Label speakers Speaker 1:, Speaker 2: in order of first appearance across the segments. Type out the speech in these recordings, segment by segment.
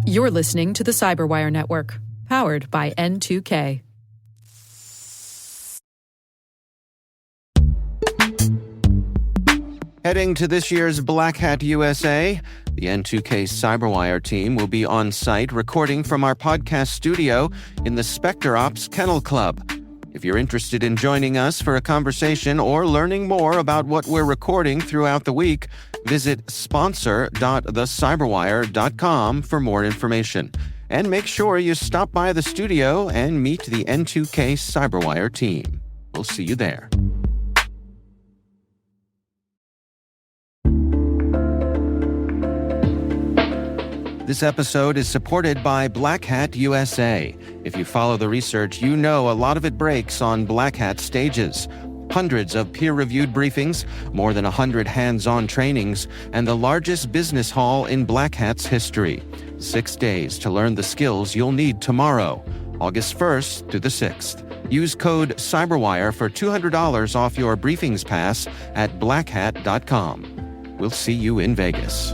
Speaker 1: You're listening to the CyberWire Network, powered by N2K.
Speaker 2: Heading to this year's Black Hat USA, the N2K CyberWire team will be on site recording from our podcast studio in the Spectre Ops Kennel Club. If you're interested in joining us for a conversation or learning more about what we're recording throughout the week, visit sponsor.thecyberwire.com for more information. And make sure you stop by the studio and meet the N2K CyberWire team. We'll see you there. This episode is supported by Black Hat USA. If you follow the research, you know a lot of it breaks on Black Hat stages. Hundreds of peer-reviewed briefings, more than 100 hands-on trainings, and the largest business hall in Black Hat's history. 6 days to learn the skills you'll need tomorrow, August 1st through the 6th. Use code CYBERWIRE for $200 off your briefings pass at blackhat.com. We'll see you in Vegas.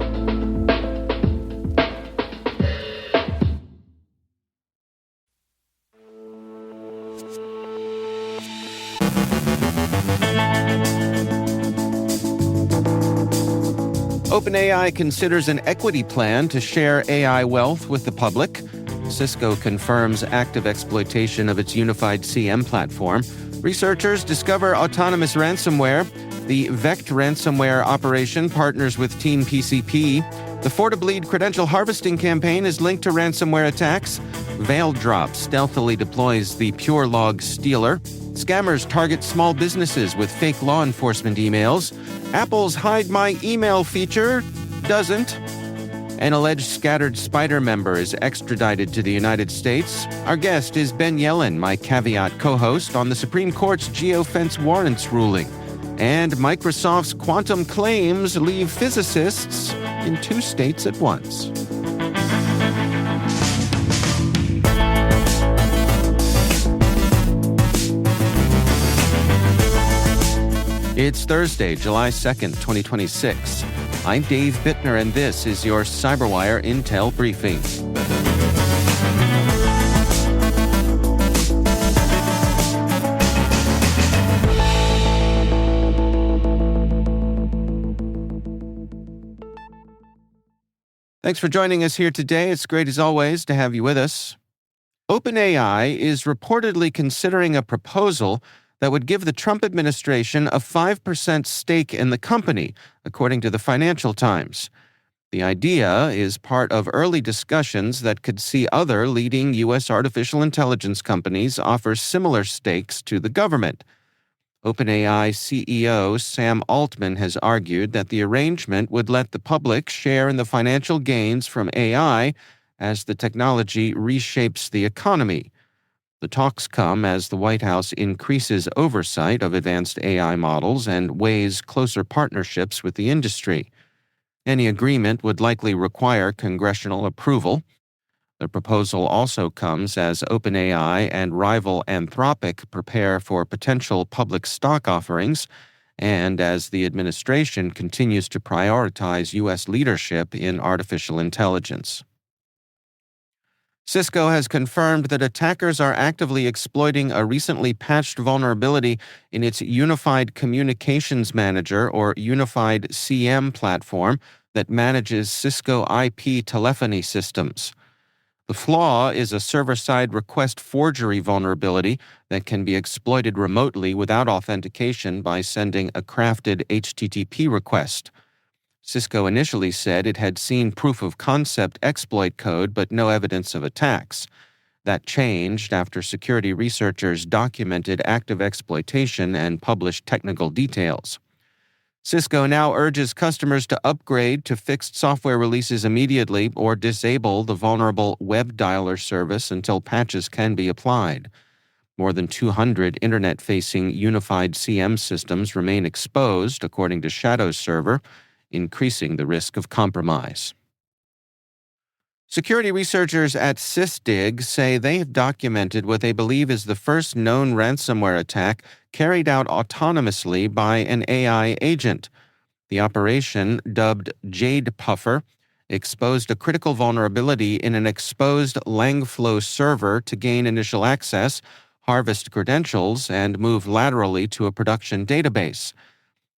Speaker 2: OpenAI considers an equity plan to share AI wealth with the public. Cisco confirms active exploitation of its unified CM platform. Researchers discover autonomous ransomware. The Vect ransomware operation partners with Team PCP. The For2Bleed credential harvesting campaign is linked to ransomware attacks. VeilDrop stealthily deploys the PureLog Stealer. Scammers target small businesses with fake law enforcement emails. Apple's Hide My Email feature doesn't. An alleged scattered Spider member is extradited to the United States. Our guest is Ben Yelin, my caveat co-host on the Supreme Court's geofence warrants ruling. And Microsoft's quantum claims leave physicists in 2 states at once. It's Thursday, July 2nd, 2026. I'm Dave Bittner, and this is your CyberWire Intel Briefing. Thanks for joining us here today. It's great, as always, to have you with us. OpenAI is reportedly considering a proposal that would give the Trump administration a 5% stake in the company, according to the Financial Times. The idea is part of early discussions that could see other leading U.S. artificial intelligence companies offer similar stakes to the government. OpenAI CEO Sam Altman has argued that the arrangement would let the public share in the financial gains from AI as the technology reshapes the economy. The talks come as the White House increases oversight of advanced AI models and weighs closer partnerships with the industry. Any agreement would likely require congressional approval. The proposal also comes as OpenAI and rival Anthropic prepare for potential public stock offerings, and as the administration continues to prioritize U.S. leadership in artificial intelligence. Cisco has confirmed that attackers are actively exploiting a recently patched vulnerability in its Unified Communications Manager, or Unified CM platform, that manages Cisco IP telephony systems. The flaw is a server-side request forgery vulnerability that can be exploited remotely without authentication by sending a crafted HTTP request. Cisco initially said it had seen proof-of-concept exploit code but no evidence of attacks. That changed after security researchers documented active exploitation and published technical details. Cisco now urges customers to upgrade to fixed software releases immediately or disable the vulnerable web dialer service until patches can be applied. More than 200 internet-facing unified CM systems remain exposed, according to Shadow's server, increasing the risk of compromise. Security researchers at SysDig say they have documented what they believe is the first known ransomware attack carried out autonomously by an AI agent. The operation, dubbed Jade Puffer, exposed a critical vulnerability in an exposed Langflow server to gain initial access, harvest credentials, and move laterally to a production database.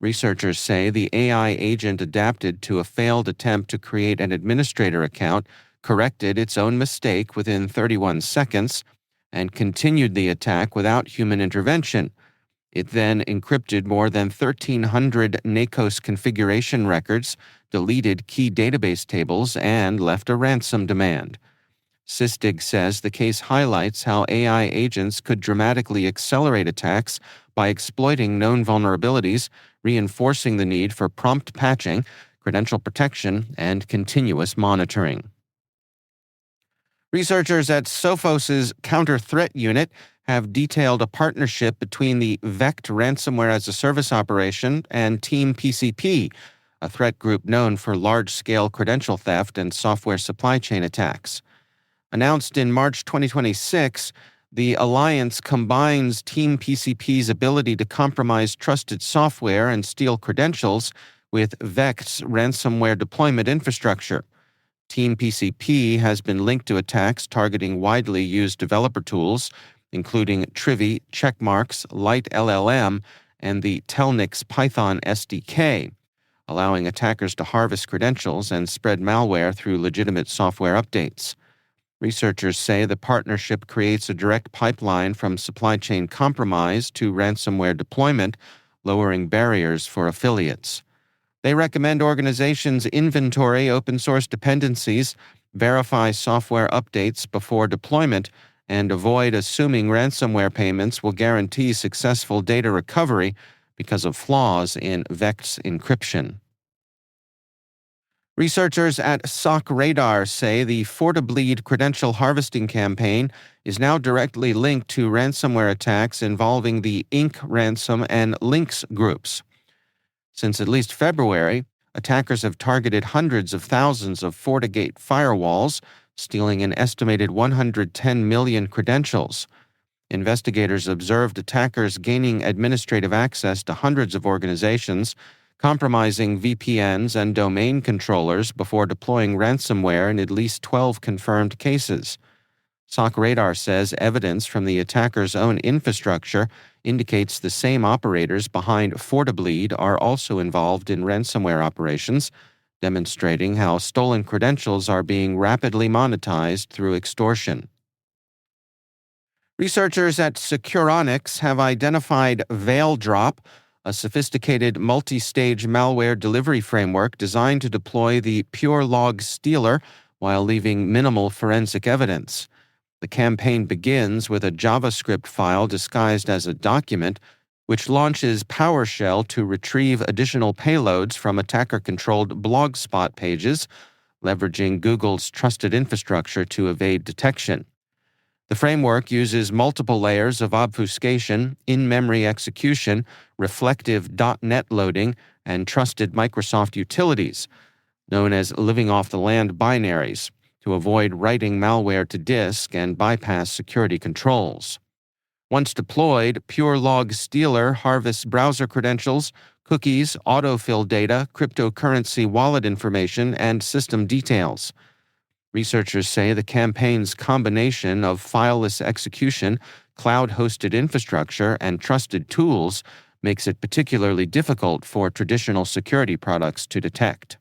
Speaker 2: Researchers say the AI agent adapted to a failed attempt to create an administrator account, corrected its own mistake within 31 seconds, and continued the attack without human intervention. It then encrypted more than 1,300 NACOS configuration records, deleted key database tables, and left a ransom demand. Sysdig says the case highlights how AI agents could dramatically accelerate attacks by exploiting known vulnerabilities, reinforcing the need for prompt patching, credential protection, and continuous monitoring. Researchers at Sophos's Counter Threat Unit have detailed a partnership between the Vect ransomware as a service operation and Team PCP, a threat group known for large-scale credential theft and software supply chain attacks. Announced in March 2026, the alliance combines Team PCP's ability to compromise trusted software and steal credentials with Vect's ransomware deployment infrastructure. Team PCP has been linked to attacks targeting widely used developer tools, including Trivy, Checkmarx, Light LLM, and the Telnix Python SDK, allowing attackers to harvest credentials and spread malware through legitimate software updates. Researchers say the partnership creates a direct pipeline from supply chain compromise to ransomware deployment, lowering barriers for affiliates. They recommend organizations inventory open-source dependencies, verify software updates before deployment, and avoid assuming ransomware payments will guarantee successful data recovery because of flaws in Vect's encryption. Researchers at SOC Radar say the For2Bleed credential harvesting campaign is now directly linked to ransomware attacks involving the Inc. ransom and Lynx groups. Since at least February, attackers have targeted hundreds of thousands of FortiGate firewalls, stealing an estimated 110 million credentials. Investigators observed attackers gaining administrative access to hundreds of organizations, compromising VPNs and domain controllers before deploying ransomware in at least 12 confirmed cases. SOC Radar says evidence from the attacker's own infrastructure indicates the same operators behind For2Bleed are also involved in ransomware operations, demonstrating how stolen credentials are being rapidly monetized through extortion. Researchers at Securonics have identified VeilDrop, a sophisticated multi-stage malware delivery framework designed to deploy the pure log stealer while leaving minimal forensic evidence. The campaign begins with a JavaScript file disguised as a document, which launches PowerShell to retrieve additional payloads from attacker-controlled blogspot pages, leveraging Google's trusted infrastructure to evade detection. The framework uses multiple layers of obfuscation, in-memory execution, reflective .NET loading, and trusted Microsoft utilities, known as living-off-the-land binaries, to avoid writing malware to disk and bypass security controls. Once deployed, Pure Log Stealer harvests browser credentials, cookies, autofill data, cryptocurrency wallet information, and system details. Researchers say the campaign's combination of fileless execution, cloud-hosted infrastructure, and trusted tools makes it particularly difficult for traditional security products to detect.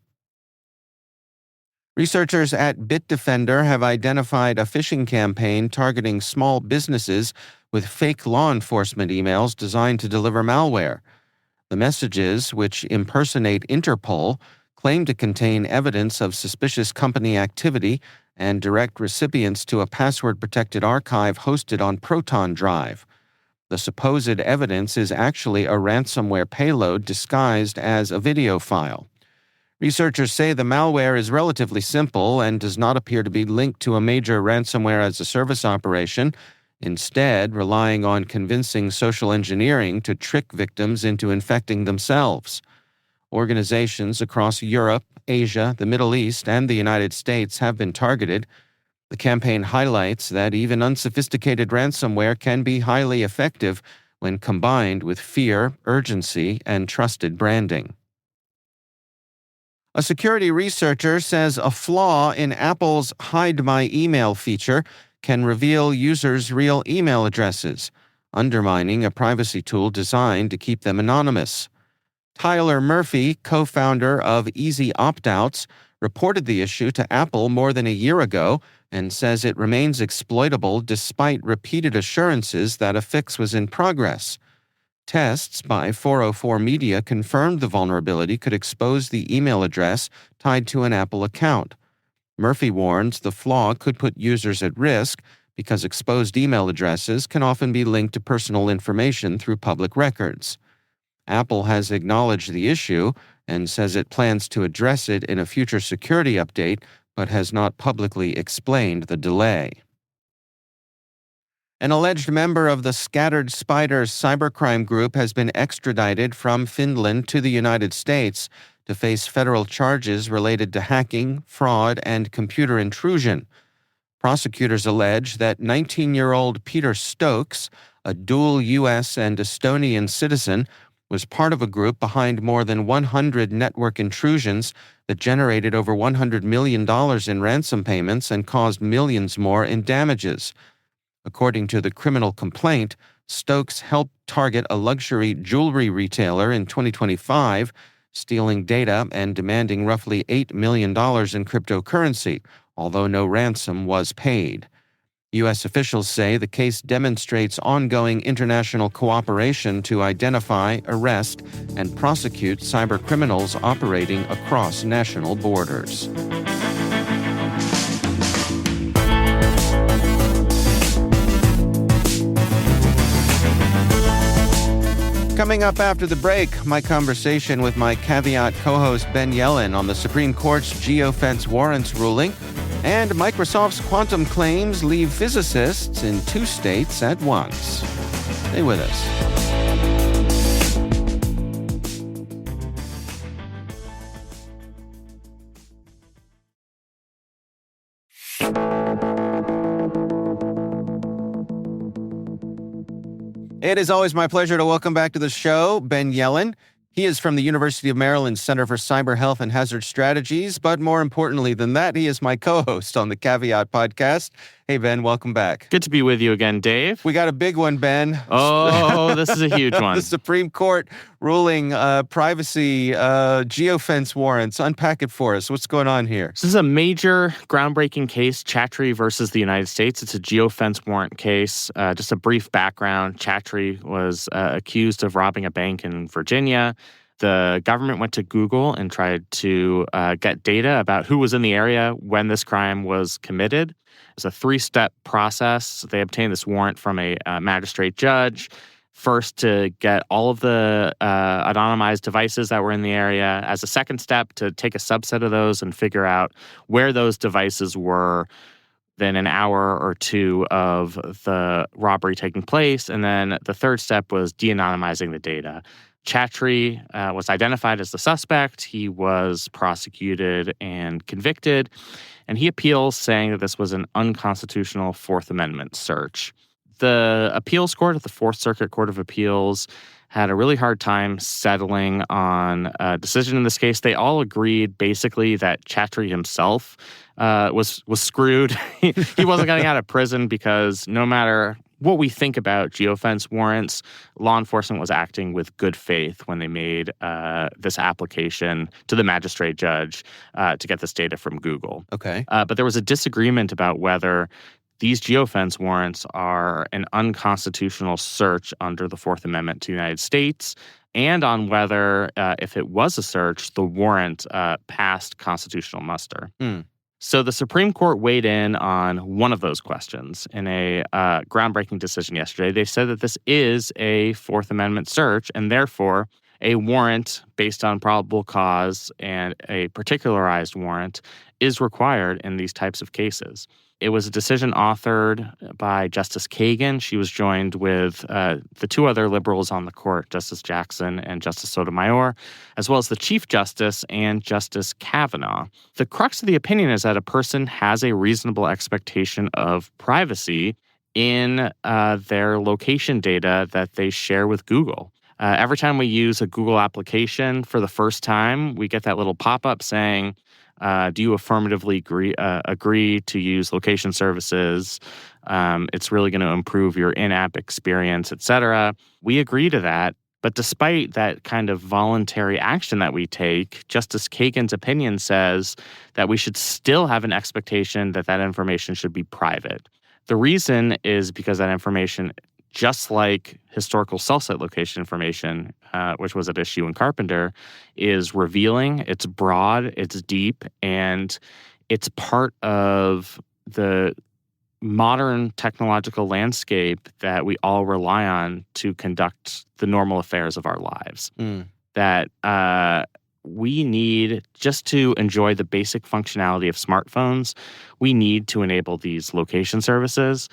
Speaker 2: Researchers at Bitdefender have identified a phishing campaign targeting small businesses with fake law enforcement emails designed to deliver malware. The messages, which impersonate Interpol, claim to contain evidence of suspicious company activity and direct recipients to a password-protected archive hosted on Proton Drive. The supposed evidence is actually a ransomware payload disguised as a video file. Researchers say the malware is relatively simple and does not appear to be linked to a major ransomware-as-a-service operation, instead relying on convincing social engineering to trick victims into infecting themselves. Organizations across Europe, Asia, the Middle East, and the United States have been targeted. The campaign highlights that even unsophisticated ransomware can be highly effective when combined with fear, urgency, and trusted branding. A security researcher says a flaw in Apple's Hide My Email feature can reveal users' real email addresses, undermining a privacy tool designed to keep them anonymous. Tyler Murphy, co-founder of Easy Opt-outs, reported the issue to Apple more than a year ago and says it remains exploitable despite repeated assurances that a fix was in progress. Tests by 404 Media confirmed the vulnerability could expose the email address tied to an Apple account. Murphy warns the flaw could put users at risk because exposed email addresses can often be linked to personal information through public records. Apple has acknowledged the issue and says it plans to address it in a future security update, but has not publicly explained the delay. An alleged member of the Scattered Spiders cybercrime group has been extradited from Finland to the United States to face federal charges related to hacking, fraud, and computer intrusion. Prosecutors allege that 19-year-old Peter Stokes, a dual U.S. and Estonian citizen, was part of a group behind more than 100 network intrusions that generated over $100 million in ransom payments and caused millions more in damages. According to the criminal complaint, Stokes helped target a luxury jewelry retailer in 2025, stealing data and demanding roughly $8 million in cryptocurrency, although no ransom was paid. U.S. officials say the case demonstrates ongoing international cooperation to identify, arrest, and prosecute cybercriminals operating across national borders. Coming up after the break, my conversation with my Caveat co-host Ben Yellen on the Supreme Court's geofence warrants ruling, and Microsoft's quantum claims leave physicists in 2 states at once. Stay with us. It is always my pleasure to welcome back to the show Ben Yellen. He is from the University of Maryland Center for Cyber Health and Hazard Strategies, but more importantly than that, he is my co-host on the Caveat podcast. Hey, Ben, welcome back.
Speaker 3: Good to be with you again, Dave.
Speaker 2: We got a big one, Ben.
Speaker 3: Oh, this is a huge one.
Speaker 2: The Supreme Court ruling privacy geofence warrants. Unpack it for us. What's going on here?
Speaker 3: This is a major groundbreaking case, Chattree versus the United States. It's a geofence warrant case. Just a brief background. Chattree was accused of robbing a bank in Virginia. The government went to Google and tried to get data about who was in the area when this crime was committed. It was a 3-step process. They obtained this warrant from a magistrate judge. First, to get all of the anonymized devices that were in the area. As a second step, to take a subset of those and figure out where those devices were within an hour or two of the robbery taking place. And then the third step was de-anonymizing the data. Chattree was identified as the suspect. He was prosecuted and convicted, and he appeals, saying that this was an unconstitutional Fourth Amendment search. The appeals court at the Fourth Circuit Court of Appeals had a really hard time settling on a decision in this case. They all agreed, basically, that Chattree himself was screwed. He wasn't getting out of prison because no matter what we think about geofence warrants, law enforcement was acting with good faith when they made this application to the magistrate judge to get this data from Google.
Speaker 2: Okay.
Speaker 3: But there was a disagreement about whether these geofence warrants are an unconstitutional search under the Fourth Amendment to the United States, and on whether, if it was a search, the warrant passed constitutional muster. So the Supreme Court weighed in on one of those questions in a groundbreaking decision yesterday. They said that this is a Fourth Amendment search, and therefore a warrant based on probable cause and a particularized warrant is required in these types of cases. It was a decision authored by Justice Kagan. She was joined with the 2 other liberals on the court, Justice Jackson and Justice Sotomayor, as well as the Chief Justice and Justice Kavanaugh. The crux of the opinion is that a person has a reasonable expectation of privacy in their location data that they share with Google. Every time we use a Google application for the first time, we get that little pop-up saying, do you affirmatively agree to use location services? It's really going to improve your in-app experience, etc. We agree to that. But despite that kind of voluntary action that we take, Justice Kagan's opinion says that we should still have an expectation that that information should be private. The reason is because that information, just like historical cell site location information, which was at issue in Carpenter, is revealing, it's broad, it's deep, and it's part of the modern technological landscape that we all rely on to conduct the normal affairs of our lives. That we need, just to enjoy the basic functionality of smartphones, we need to enable these location services.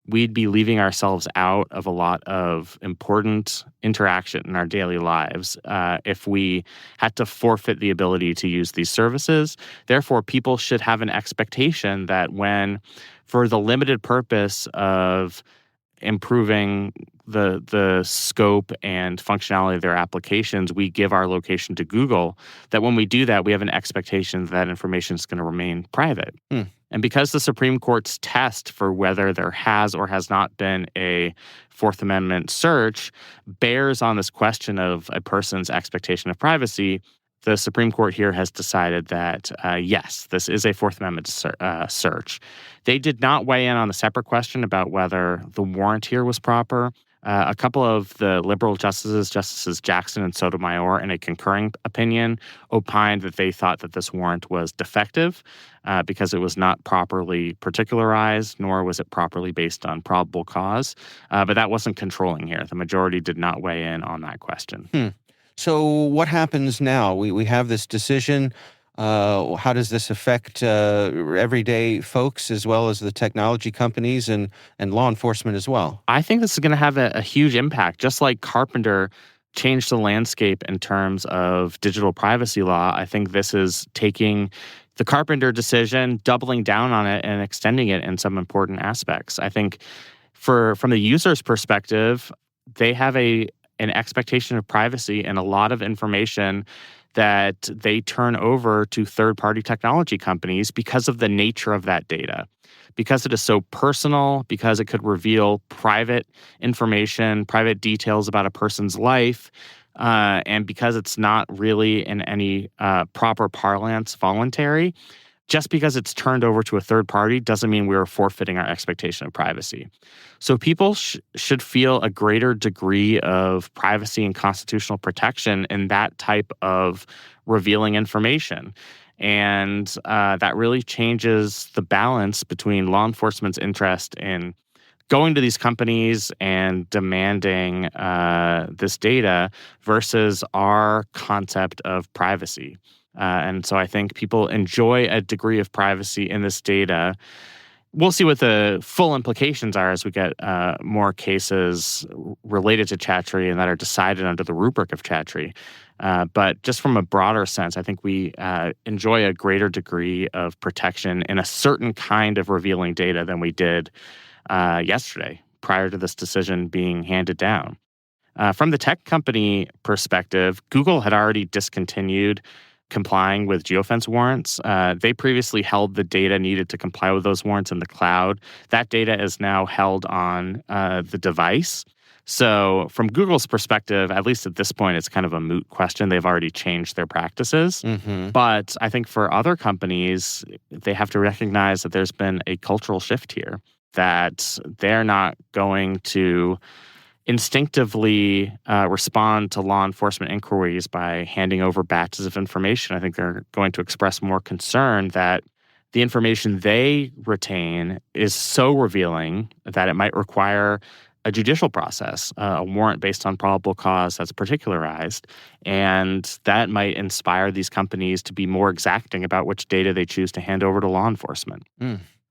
Speaker 3: We'd be leaving ourselves out of a lot of important interaction in our daily lives if we had to forfeit the ability to use these services. Therefore, people should have an expectation that when, for the limited purpose of improving the scope and functionality of their applications, we give our location to Google, that when we do that, we have an expectation that information is going to remain private. And because the Supreme Court's test for whether there has or has not been a Fourth Amendment search bears on this question of a person's expectation of privacy, the Supreme Court here has decided that, yes, this is a Fourth Amendment search. They did not weigh in on the separate question about whether the warrant here was proper. A couple of the liberal Justices Jackson and Sotomayor, in a concurring opinion, opined that they thought that this warrant was defective because it was not properly particularized, nor was it properly based on probable cause. But that wasn't controlling here. The majority did not weigh in on that question.
Speaker 2: So what happens now? We have this decision. How does this affect everyday folks as well as the technology companies and law enforcement as well?
Speaker 3: I think this is going to have a huge impact. Just like Carpenter changed the landscape in terms of digital privacy law, I think this is taking the Carpenter decision, doubling down on it, and extending it in some important aspects. I think from the user's perspective, they have an expectation of privacy and a lot of information that they turn over to third-party technology companies because of the nature of that data. Because it is so personal, because it could reveal private information, private details about a person's life, and because it's not really in any proper parlance voluntary, just because it's turned over to a third party doesn't mean we're forfeiting our expectation of privacy. So people should feel a greater degree of privacy and constitutional protection in that type of revealing information. And that really changes the balance between law enforcement's interest in going to these companies and demanding this data versus our concept of privacy. And so I think people enjoy a degree of privacy in this data. We'll see what the full implications are as we get more cases related to Chattree and that are decided under the rubric of Chattree. But just from a broader sense, I think we enjoy a greater degree of protection in a certain kind of revealing data than we did yesterday, prior to this decision being handed down. From the tech company perspective, Google had already discontinued complying with geofence warrants. They previously held the data needed to comply with those warrants in the cloud. That data is now held on the device. So from Google's perspective, at least at this point, it's kind of a moot question. They've already changed their practices. But I think for other companies, they have to recognize that there's been a cultural shift here, that they're not going to instinctively respond to law enforcement inquiries by handing over batches of information. I think they're going to express more concern that the information they retain is so revealing that it might require a judicial process, a warrant based on probable cause that's particularized, and that might inspire these companies to be more exacting about which data they choose to hand over to law enforcement.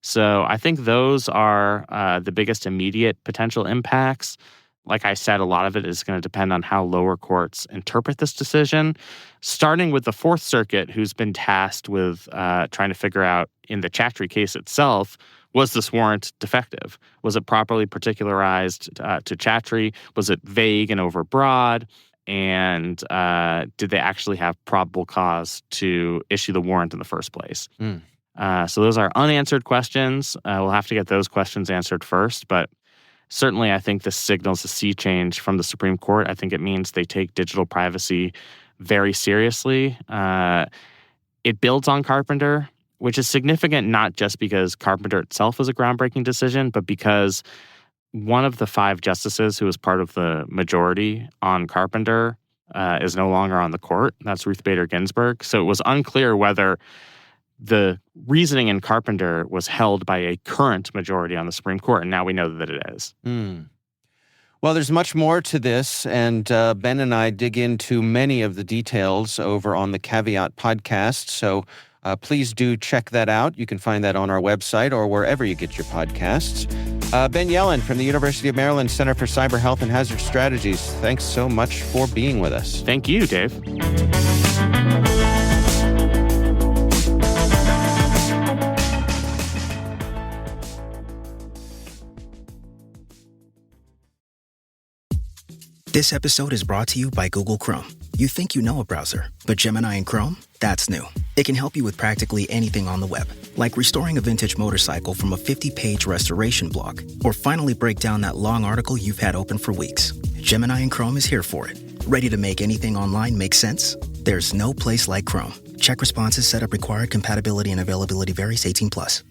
Speaker 3: So I think those are the biggest immediate potential impacts. Like I said, a lot of it is going to depend on how lower courts interpret this decision, starting with the Fourth Circuit, who's been tasked with trying to figure out in the Chattree case itself, was this warrant defective? Was it properly particularized to Chattree? Was it vague and overbroad? And did they actually have probable cause to issue the warrant in the first place? So those are unanswered questions. We'll have to get those questions answered first. But certainly I think this signals a sea change from the Supreme Court. I think it means they take digital privacy very seriously. It builds on Carpenter, which is significant not just because Carpenter itself was a groundbreaking decision, but because one of the 5 justices who was part of the majority on Carpenter is no longer on the court. That's Ruth Bader Ginsburg. So it was unclear whether the reasoning in Carpenter was held by a current majority on the Supreme Court, and now we know that it is.
Speaker 2: Well, there's much more to this, and Ben and I dig into many of the details over on the Caveat podcast, so please do check that out. You can find that on our website or wherever you get your podcasts. Ben Yellen from the University of Maryland Center for Cyber Health and Hazard Strategies, thanks so much for being with us.
Speaker 3: Thank you, Dave.
Speaker 4: This episode is brought to you by Google Chrome. You think you know a browser, but Gemini and Chrome? That's new. It can help you with practically anything on the web, like restoring a vintage motorcycle from a 50-page restoration blog, or finally break down that long article you've had open for weeks. Gemini and Chrome is here for it. Ready to make anything online make sense? There's no place like Chrome. Check responses, setup required, compatibility and availability varies, 18+.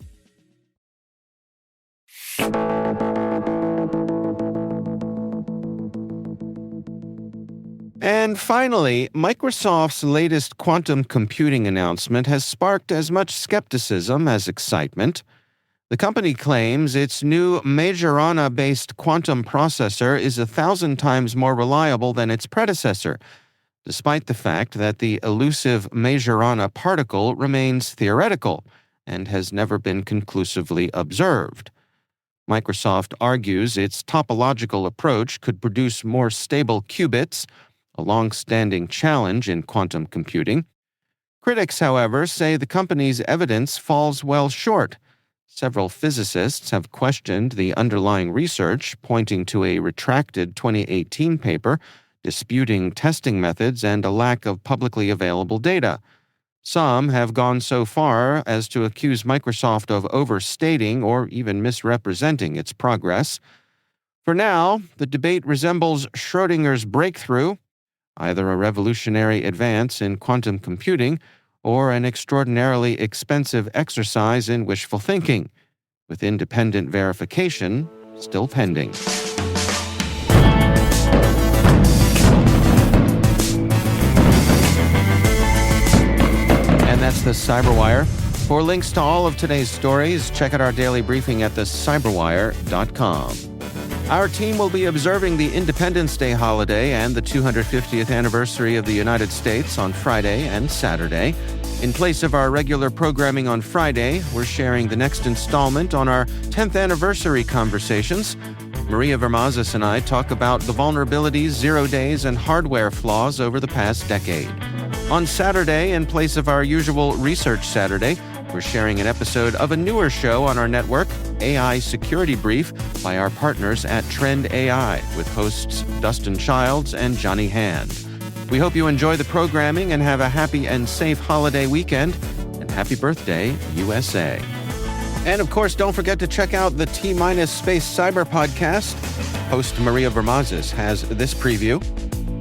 Speaker 2: And finally, Microsoft's latest quantum computing announcement has sparked as much skepticism as excitement. The company claims its new Majorana-based quantum processor is 1,000 times more reliable than its predecessor, despite the fact that the elusive Majorana particle remains theoretical and has never been conclusively observed. Microsoft argues its topological approach could produce more stable qubits, a long-standing challenge in quantum computing. Critics, however, say the company's evidence falls well short. Several physicists have questioned the underlying research, pointing to a retracted 2018 paper disputing testing methods and a lack of publicly available data. Some have gone so far as to accuse Microsoft of overstating or even misrepresenting its progress. For now, the debate resembles Schrödinger's breakthrough, either a revolutionary advance in quantum computing or an extraordinarily expensive exercise in wishful thinking, with independent verification still pending. And that's the CyberWire. For links to all of today's stories, check out our daily briefing at thecyberwire.com. Our team will be observing the Independence Day holiday and the 250th anniversary of the United States on Friday and Saturday. In place of our regular programming on Friday, we're sharing the next installment on our 10th anniversary conversations. Maria Vermazis and I talk about the vulnerabilities, 0 days, and hardware flaws over the past decade. On Saturday, in place of our usual Research Saturday, we're sharing an episode of a newer show on our network, AI Security Brief, by our partners at Trend AI, with hosts Dustin Childs and Johnny Hand. We hope you enjoy the programming and have a happy and safe holiday weekend, and happy birthday, USA. And of course, don't forget to check out the T-Minus Space Cyber podcast. Host Maria Vermazis has this preview.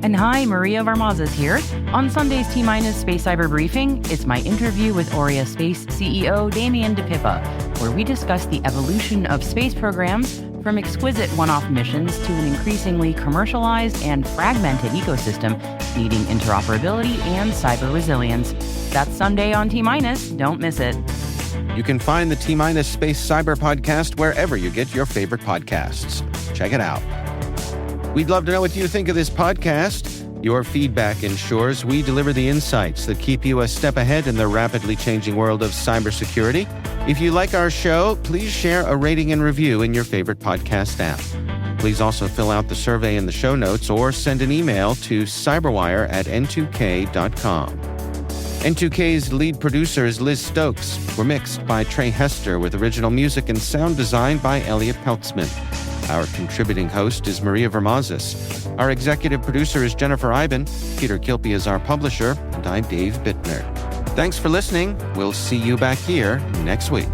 Speaker 5: And hi, Maria Vermazis here. On Sunday's T-Minus Space Cyber Briefing, it's my interview with Aurea Space CEO Damien DePippa, where we discuss the evolution of space programs from exquisite one-off missions to an increasingly commercialized and fragmented ecosystem needing interoperability and cyber resilience. That's Sunday on T-Minus. Don't miss it.
Speaker 2: You can find the T-Minus Space Cyber podcast wherever you get your favorite podcasts. Check it out. We'd love to know what you think of this podcast. Your feedback ensures we deliver the insights that keep you a step ahead in the rapidly changing world of cybersecurity. If you like our show, please share a rating and review in your favorite podcast app. Please also fill out the survey in the show notes or send an email to cyberwire@n2k.com. N2K's lead producer is Liz Stokes. We're mixed by Trey Hester with original music and sound design by Elliot Peltzman. Our contributing host is Maria Vermazis. Our executive producer is Jennifer Iben. Peter Kilpie is our publisher, and I'm Dave Bittner. Thanks for listening. We'll see you back here next week.